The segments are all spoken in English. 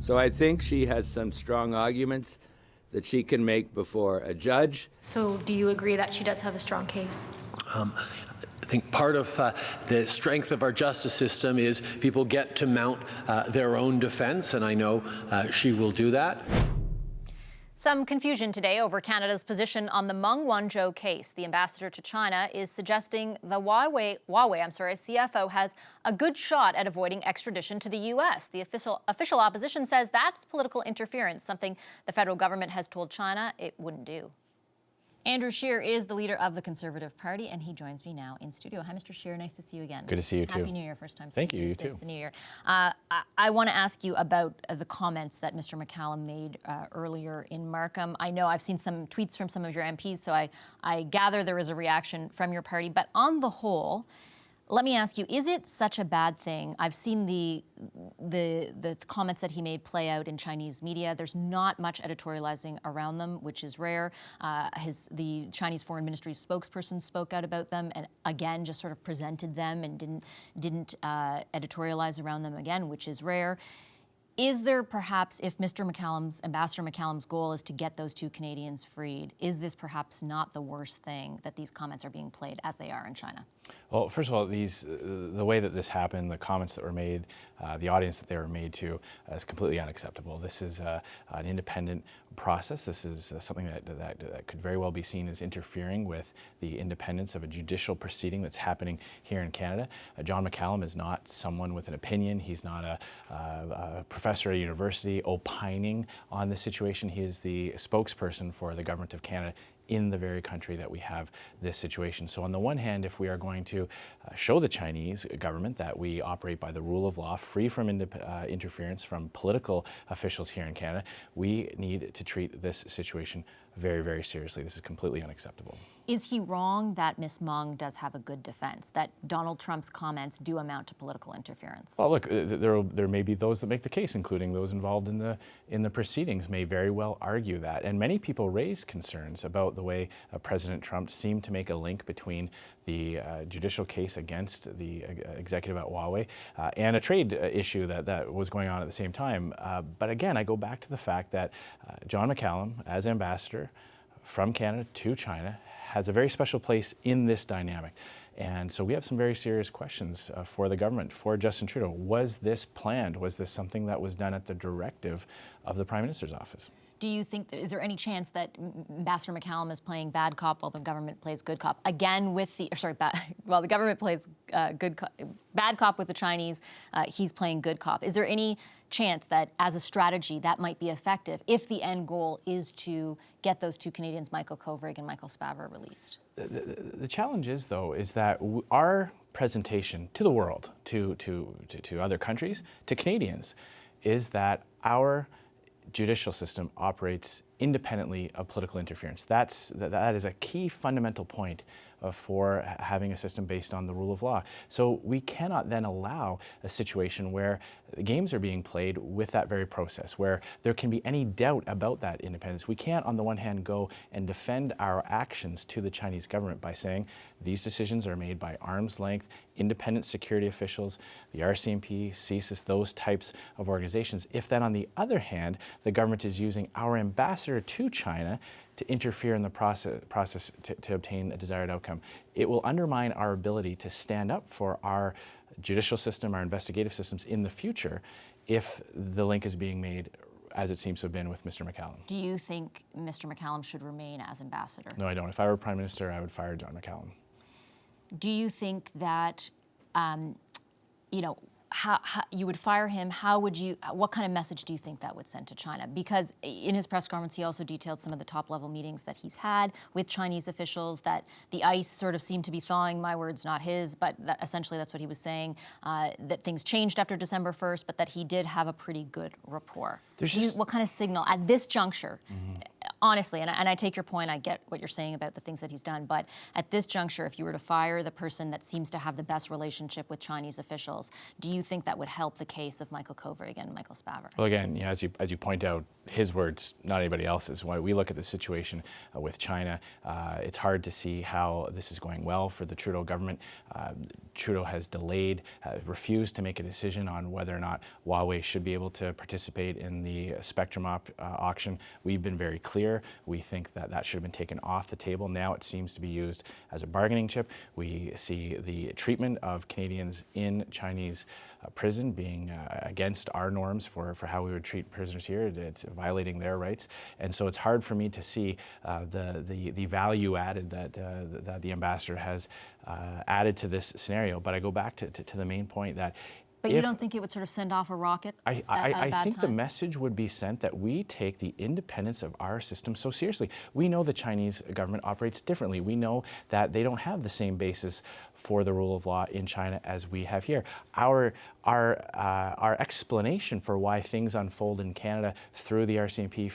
So I think she has some strong arguments that she can make before a judge. So do you agree that she does have a strong case? I think part of the strength of our justice system is people get to mount their own defense, and I know she will do that. Some confusion today over Canada's position on the Meng Wanzhou case. The ambassador to China is suggesting the Huawei CFO has a good shot at avoiding extradition to the U.S. The official opposition says that's political interference, something the federal government has told China it wouldn't do. Andrew Scheer is the leader of the Conservative Party, and he joins me now in studio. Hi, Mr. Scheer. Nice to see you again. Good to see you, too. Happy New Year. First time. Thank you. You too. It's the New Year. I want to ask you about the comments that Mr. McCallum made earlier in Markham. I know I've seen some tweets from some of your MPs, so I gather there is a reaction from your party. But on the whole, let me ask you, is it such a bad thing? I've seen the comments that he made play out in Chinese media. There's not much editorializing around them, which is rare. The Chinese Foreign Ministry's spokesperson spoke out about them and again just sort of presented them and didn't editorialize around them again, which is rare. Is there perhaps, if Ambassador McCallum's goal is to get those two Canadians freed, is this perhaps not the worst thing that these comments are being played as they are in China? Well, first of all, the way that this happened, the comments that were made, the audience that they were made to, is completely unacceptable. This is an independent process. This is something that could very well be seen as interfering with the independence of a judicial proceeding that's happening here in Canada. John McCallum is not someone with an opinion. He's not a professor at a university opining on the situation. He is the spokesperson for the government of Canada in the very country that we have this situation. So on the one hand, if we are going to show the Chinese government that we operate by the rule of law, free from interference from political officials here in Canada, we need to treat this situation very, very seriously. This is completely unacceptable. Is he wrong that Ms. Meng does have a good defense, that Donald Trump's comments do amount to political interference? Well, look, there may be those that make the case, including those involved in the proceedings, may very well argue that. And many people raise concerns about the way President Trump seemed to make a link between the judicial case against the executive at Huawei and a trade issue that was going on at the same time. But again, I go back to the fact that John McCallum, as ambassador from Canada to China, has a very special place in this dynamic. And so we have some very serious questions for the government, for Justin Trudeau. Was this planned? Was this something that was done at the directive of the Prime Minister's office? Do you think, is there any chance that Ambassador McCallum is playing bad cop while the government plays good cop? Again, the government plays bad cop with the Chinese, he's playing good cop. Is there any chance that as a strategy that might be effective if the end goal is to get those two Canadians, Michael Kovrig and Michael Spavor, released? The challenge is, though, is that our presentation to the world, to other countries, to Canadians, is that our judicial system operates independently of political interference. That is a key fundamental point for having a system based on the rule of law. So we cannot then allow a situation where games are being played with that very process, where there can be any doubt about that independence. We can't, on the one hand, go and defend our actions to the Chinese government by saying these decisions are made by arm's length, independent security officials, the RCMP, CSIS, those types of organizations. If then, on the other hand, the government is using our ambassador to China to interfere in the process to obtain a desired outcome, it will undermine our ability to stand up for our judicial system, our investigative systems in the future if the link is being made as it seems to have been with Mr. McCallum. Do you think Mr. McCallum should remain as ambassador? No, I don't. If I were Prime Minister, I would fire John McCallum. Do you think that, how you would fire him? What kind of message do you think that would send to China? Because in his press conference, he also detailed some of the top-level meetings that he's had with Chinese officials, that the ice sort of seemed to be thawing, my words, not his, but essentially that's what he was saying, that things changed after December 1st, but that he did have a pretty good rapport. What kind of signal, at this juncture, honestly, and I take your point, I get what you're saying about the things that he's done, but at this juncture, if you were to fire the person that seems to have the best relationship with Chinese officials, do you think that would help the case of Michael Kovrig and Michael Spavor? Well, again, as you point out, his words, not anybody else's. When we look at the situation with China, it's hard to see how this is going well for the Trudeau government. Trudeau has delayed, refused to make a decision on whether or not Huawei should be able to participate in the spectrum auction. We've been very clear. We think that that should have been taken off the table. Now it seems to be used as a bargaining chip. We see the treatment of Canadians in Chinese prison being against our norms for how we would treat prisoners here. It's violating their rights. And so it's hard for me to see the value added that the ambassador has added to this scenario. But I go back to the main point that But you don't think it would sort of send off a rocket at a I bad think time? the message would be sent that we take the independence of our system so seriously. We know the Chinese government operates differently. We know that they don't have the same basis for the rule of law in China as we have here. Our explanation for why things unfold in Canada through the RCMP,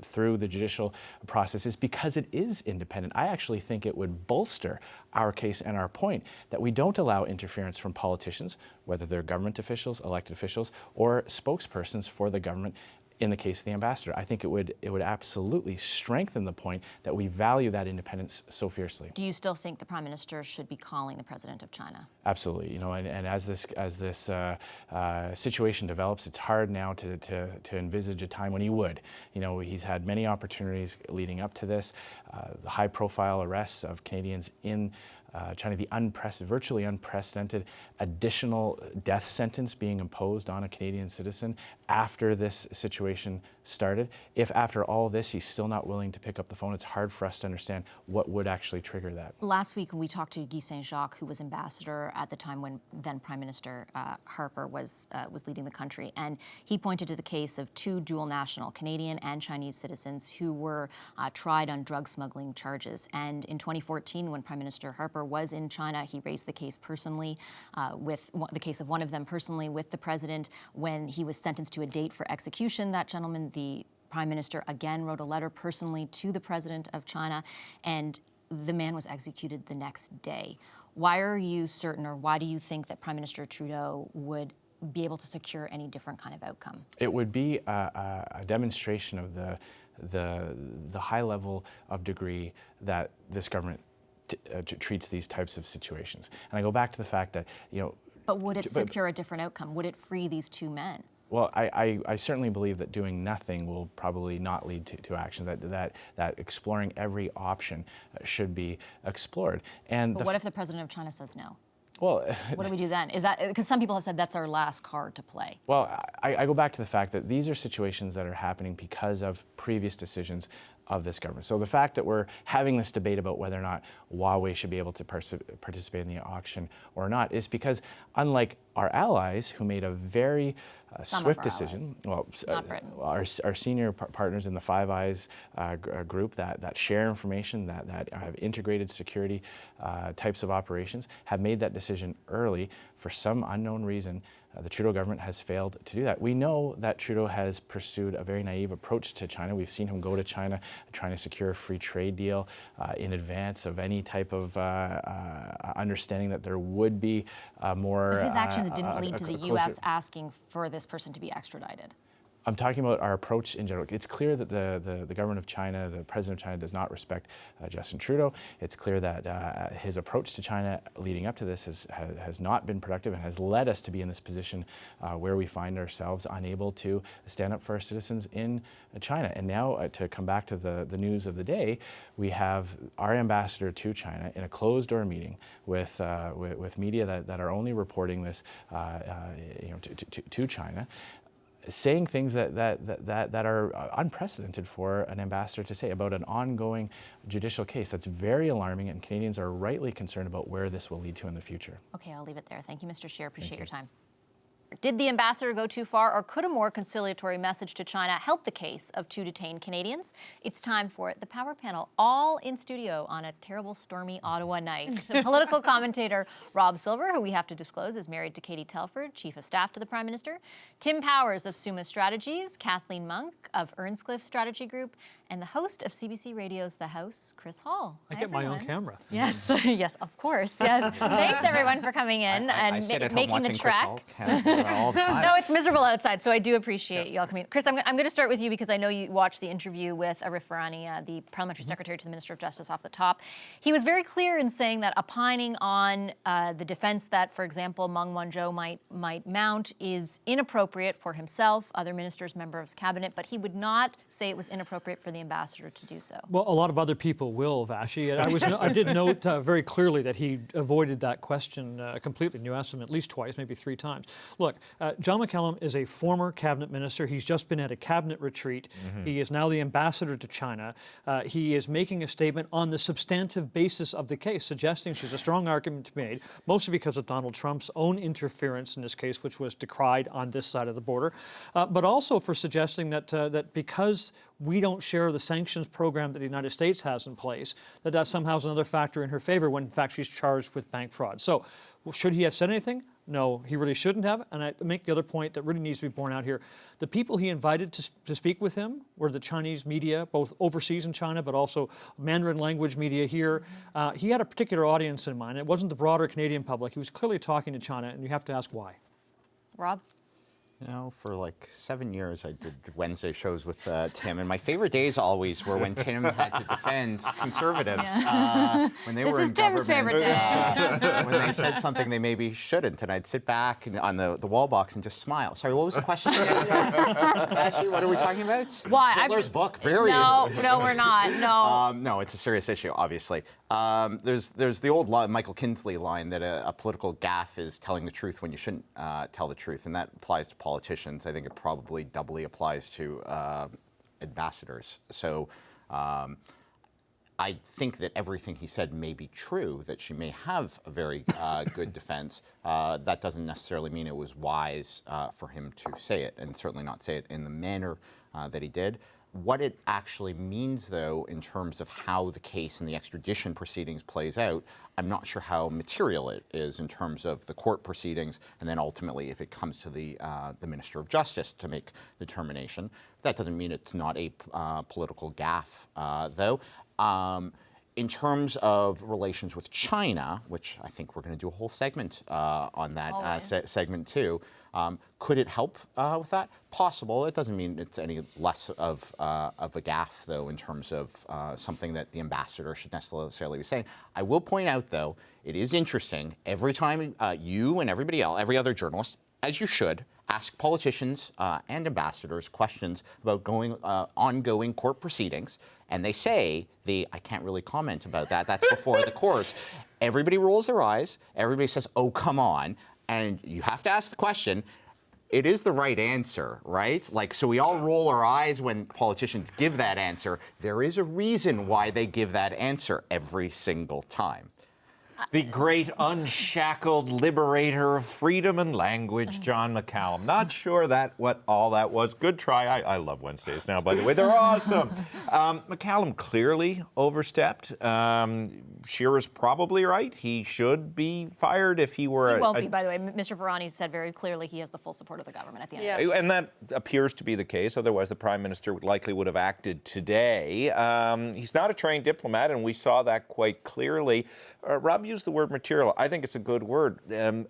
through the judicial process, is because it is independent. I actually think it would bolster our case and our point that we don't allow interference from politicians, whether they're government officials, elected officials, or spokespersons for the government. In the case of the ambassador, I think it would absolutely strengthen the point that we value that independence so fiercely. Do you still think the Prime Minister should be calling the President of China? Absolutely. You know, and as this situation develops, it's hard now to envisage a time when he would. You know, he's had many opportunities leading up to this. The high-profile arrests of Canadians in China, the virtually unprecedented additional death sentence being imposed on a Canadian citizen after this situation started. If after all this he's still not willing to pick up the phone, it's hard for us to understand what would actually trigger that. Last week, when we talked to Guy Saint-Jacques, who was ambassador at the time when then Prime Minister Harper was leading the country, and he pointed to the case of two dual national, Canadian and Chinese citizens, who were tried on drug smuggling charges. And in 2014, when Prime Minister Harper was in China, he raised the case personally, with the case of one of them personally with the president. When he was sentenced to a date for execution, that gentleman, the Prime Minister again wrote a letter personally to the President of China, and the man was executed the next day. Why are you certain, or why do you think that Prime Minister Trudeau would be able to secure any different kind of outcome? It would be a demonstration of the high level of degree that this government treats these types of situations. And I go back to the fact that, you know... But would it secure a different outcome? Would it free these two men? Well, I certainly believe that doing nothing will probably not lead to action, that exploring every option should be explored. And but what if the President of China says no? Well, what do we do then? Is that because some people have said that's our last card to play? Well, I go back to the fact that these are situations that are happening because of previous decisions of this government. So the fact that we're having this debate about whether or not Huawei should be able to participate in the auction or not is because, unlike our allies who made a very swift decision, our senior partners in the Five Eyes group that share information, that have integrated security types of operations, have made that decision early. For some unknown reason, the Trudeau government has failed to do that. We know that Trudeau has pursued a very naive approach to China. We've seen him go to China trying to secure a free trade deal in advance of any type of understanding that there would be more... But his actions didn't lead to the U.S. asking for this person to be extradited. I'm talking about our approach in general. It's clear that the government of China, the president of China, does not respect Justin Trudeau. It's clear that his approach to China leading up to this has not been productive and has led us to be in this position where we find ourselves unable to stand up for our citizens in China. And now, to come back to the news of the day, we have our ambassador to China in a closed-door meeting with media that are only reporting this to China, saying things that are unprecedented for an ambassador to say about an ongoing judicial case. That's very alarming, and Canadians are rightly concerned about where this will lead to in the future. Okay, I'll leave it there. Thank you, Mr. Scheer. Appreciate your time. Did the ambassador go too far, or could a more conciliatory message to China help the case of two detained Canadians? It's time for the Power Panel, all in studio on a terrible, stormy Ottawa night. Political commentator Rob Silver, who we have to disclose is married to Katie Telford, Chief of Staff to the Prime Minister, Tim Powers of Summa Strategies, Kathleen Monk of Earnscliffe Strategy Group, and the host of CBC Radio's The House, Chris Hall. I Hi, get my own everyone. camera. Yes, yes, of course. Yes. Thanks, everyone, for coming in I and sit at home making the watching Chris trek. all the time. No, it's miserable outside, so I do appreciate you all coming. Chris, I'm going to start with you because I know you watched the interview with Arif Virani, the Parliamentary Secretary to the Minister of Justice, off the top. He was very clear in saying that opining on the defense that, for example, Meng Wanzhou might mount is inappropriate for himself, other ministers, member of cabinet, but he would not say it was inappropriate for the ambassador to do so. Well, a lot of other people will, Vashi. And I did note very clearly that he avoided that question completely. And you asked him at least twice, maybe 3 times. Look, John McCallum is a former cabinet minister. He's just been at a cabinet retreat. He is now the ambassador to China. He is making a statement on the substantive basis of the case, suggesting she's a strong argument to be made, mostly because of Donald Trump's own interference in this case, which was decried on this side of the border, but also for suggesting that because we don't share the sanctions program that the United States has in place, that somehow is another factor in her favor when, in fact, she's charged with bank fraud. So should he have said anything? No, he really shouldn't have. And I make the other point that really needs to be borne out here. The people he invited to speak with him were the Chinese media, both overseas in China, but also Mandarin language media here. He had a particular audience in mind. It wasn't the broader Canadian public. He was clearly talking to China, and you have to ask why. Rob? You know, for like 7 years, I did Wednesday shows with Tim, and my favorite days always were when Tim had to defend conservatives when they were in Tim's government. favorite day. When they said something they maybe shouldn't, and I'd sit back on the wall box and just smile. Sorry, what was the question again? Actually, what are we talking about? Why? Hitler's book. Very No, we're not. No. No, it's a serious issue, obviously. There's the old Michael Kinsley line that a political gaffe is telling the truth when you shouldn't tell the truth, and that applies to politicians. I think it probably doubly applies to ambassadors. So I think that everything he said may be true, that she may have a very good defense. That doesn't necessarily mean it was wise for him to say it, and certainly not say it in the manner that he did. What it actually means, though, in terms of how the case and the extradition proceedings plays out, I'm not sure how material it is in terms of the court proceedings, and then ultimately if it comes to the Minister of Justice to make the determination. That doesn't mean it's not a political gaffe, though. In terms of relations with China, which I think we're going to do a whole segment on that segment too, could it help with that? Possible. It doesn't mean it's any less of a gaffe, though, in terms of something that the ambassador should necessarily be saying. I will point out, though, it is interesting. Every time you and everybody else, every other journalist, as you should, ask politicians and ambassadors questions about ongoing court proceedings, and they say, I can't really comment about that, that's before the courts. Everybody rolls their eyes, everybody says, oh, come on, and you have to ask the question. It is the right answer, right? Like, so we all roll our eyes when politicians give that answer. There is a reason why they give that answer every single time. The great unshackled liberator of freedom and language, John McCallum. Not sure what all that was. Good try. I love Wednesdays now, by the way. They're awesome. McCallum clearly overstepped. Scheer is probably right. He should be fired if he were... He won't be, by the way. Mr. Virani said very clearly he has the full support of the government at the end of it. And that appears to be the case. Otherwise, the Prime Minister likely would have acted today. He's not a trained diplomat, and we saw that quite clearly. Rob used the word material. I think it's a good word.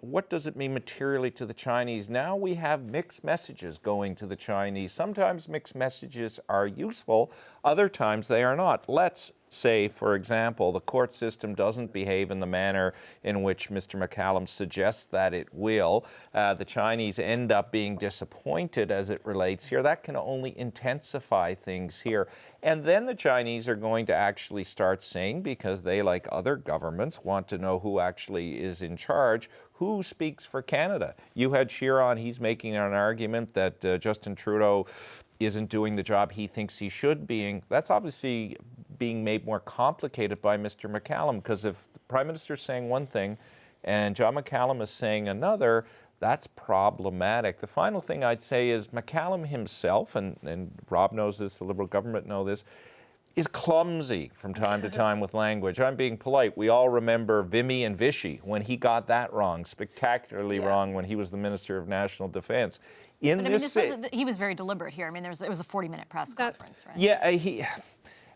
What does it mean materially to the Chinese? Now we have mixed messages going to the Chinese. Sometimes mixed messages are useful. Other times they are not. Let's say, for example, the court system doesn't behave in the manner in which Mr. McCallum suggests that it will. The Chinese end up being disappointed as it relates here. That can only intensify things here. And then the Chinese are going to actually start saying, because they, like other governments, want to know who actually is in charge, who speaks for Canada. You had Scheer on. He's making an argument that Justin Trudeau isn't doing the job he thinks he should be. That's obviously being made more complicated by Mr. McCallum, because if the Prime Minister is saying one thing and John McCallum is saying another, that's problematic. The final thing I'd say is McCallum himself, and Rob knows this, the Liberal government know this, is clumsy from time to time with language. I'm being polite. We all remember Vimy and Vichy when he got that wrong, spectacularly wrong when he was the Minister of National Defense. But I mean, he was very deliberate here. I mean, it was a 40-minute press conference, right? Yeah,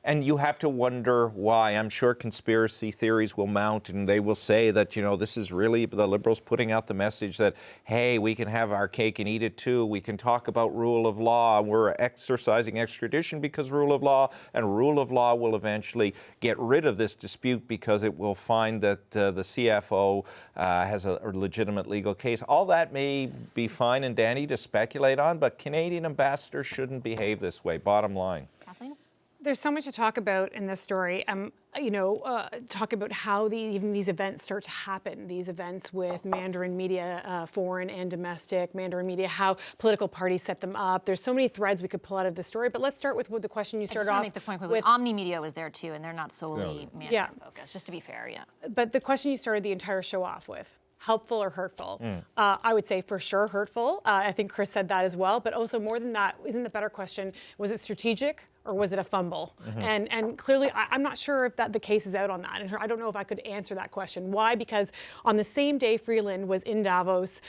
and you have to wonder why. I'm sure conspiracy theories will mount, and they will say that, this is really the Liberals putting out the message that, hey, we can have our cake and eat it too. We can talk about rule of law. We're exercising extradition because rule of law, and rule of law will eventually get rid of this dispute because it will find that the CFO has a legitimate legal case. All that may be fine and dandy to speculate on, but Canadian ambassadors shouldn't behave this way, bottom line. Kathleen? There's so much to talk about in this story. Talk about how even these events start to happen. These events with Mandarin media, foreign and domestic, Mandarin media, how political parties set them up. There's so many threads we could pull out of the story. But let's start with the question you started off with. I just want to make the point quickly. Omni Media was there too, and they're not solely Mandarin focused. Just to be fair, But the question you started the entire show off with. Helpful or hurtful? I would say for sure hurtful. I think Chris said that as well. But also more than that, isn't the better question, was it strategic or was it a fumble? And clearly, I'm not sure if the case is out on that. And I don't know if I could answer that question. Why? Because on the same day, Freeland was in Davos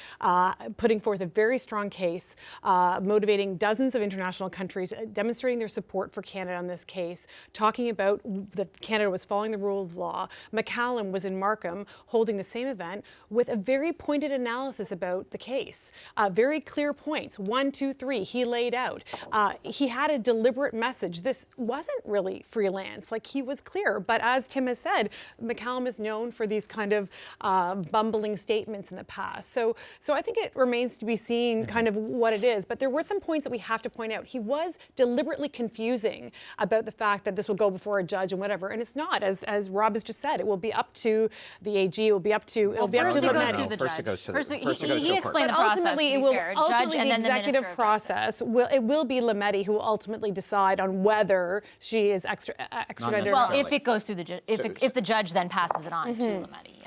putting forth a very strong case, motivating dozens of international countries, demonstrating their support for Canada on this case, talking about that Canada was following the rule of law. McCallum was in Markham holding the same event with a very pointed analysis about the case. Very clear points, 1, 2, 3, he laid out. He had a deliberate message. This wasn't really freelance, like he was clear. But as Tim has said, McCallum is known for these kind of bumbling statements in the past. So I think it remains to be seen kind of what it is. But there were some points that we have to point out. He was deliberately confusing about the fact that this will go before a judge and whatever. And it's not, as Rob has just said, it will be up to the AG, it will be up to Lametti. First it goes to the He court. explained the process, ultimately, the executive process will be Lametti who will ultimately decide on whether she is extradited. Well, if it goes through the judge, if the judge then passes it on to Lametti,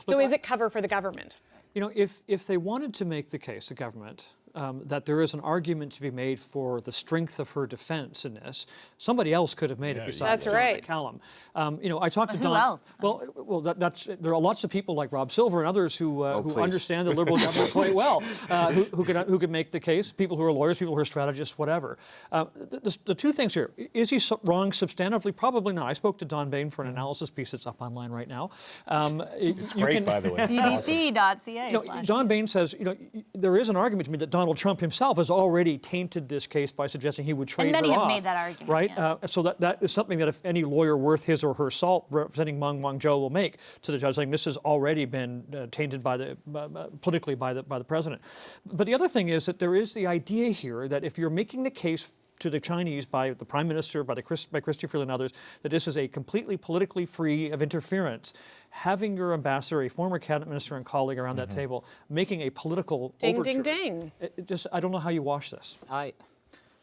So is it cover for the government? If they wanted to make the case, the government, that there is an argument to be made for the strength of her defense in this, somebody else could have made it besides John McCallum. I talked to Don. Who else? Well, there are lots of people like Rob Silver and others who understand the Liberal government quite well, who can make the case. People who are lawyers, people who are strategists, whatever. The two things here: is he wrong substantively? Probably not. I spoke to Don Bain for an analysis piece that's up online right now. It's great, by the way. CBC.ca. Don Bain says, there is an argument to me that Donald Trump himself has already tainted this case by suggesting he would trade her off. And many have made that argument. Right? Yeah. So that is something that if any lawyer worth his or her salt representing Meng Wanzhou will make to the judge, saying this has already been tainted politically by the president. But the other thing is that there is the idea here that if you're making the case to the Chinese by the Prime Minister, by Chrystia Freeland and others, that this is a completely politically free of interference, having your ambassador, a former cabinet minister and colleague around that table, making a political overture. Ding. I don't know how you wash this.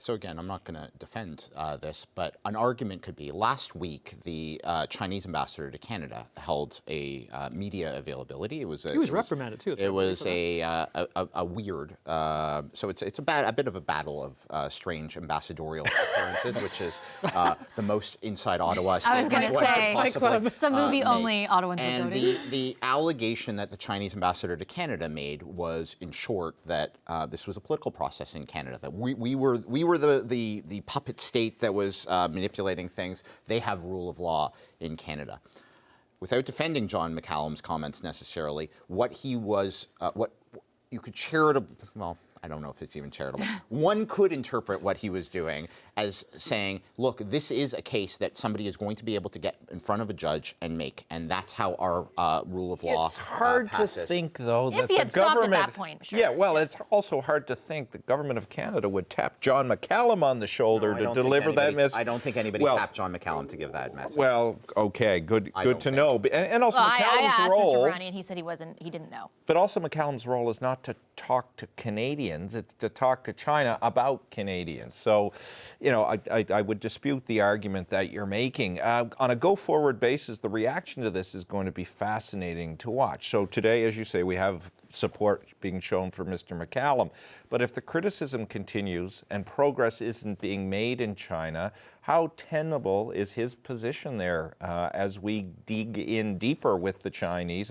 So again, I'm not going to defend this, but an argument could be last week the Chinese ambassador to Canada held a media availability. He was reprimanded too. It was a weird. So it's a bit of a battle of strange ambassadorial appearances, which is the most inside Ottawa. I was going to say, it's a movie only Ottawans would go to. And the allegation that the Chinese ambassador to Canada made was, in short, that this was a political process in Canada. That we were the puppet state that was manipulating things. They have rule of law in Canada. Without defending John McCallum's comments necessarily, what he was, what you could charitable, well, I don't know if it's even charitable. One could interpret what he was doing as saying, look, this is a case that somebody is going to be able to get in front of a judge and make, and that's how our rule of law It's hard to think, though, that the government... At that point, sure. Yeah, well, it's also hard to think the government of Canada would tap John McCallum on the shoulder to deliver that message. I don't think anybody tapped John McCallum to give that message. Well, okay, good to know. And also McCallum's I asked role... Mr. Brownie, and he said he didn't know. But also McCallum's role is not to talk to Canadians, it's to talk to China about Canadians. So, I would dispute the argument that you're making. On a go-forward basis, the reaction to this is going to be fascinating to watch. So today, as you say, we have support being shown for Mr. McCallum. But if the criticism continues and progress isn't being made in China, how tenable is his position there as we dig in deeper with the Chinese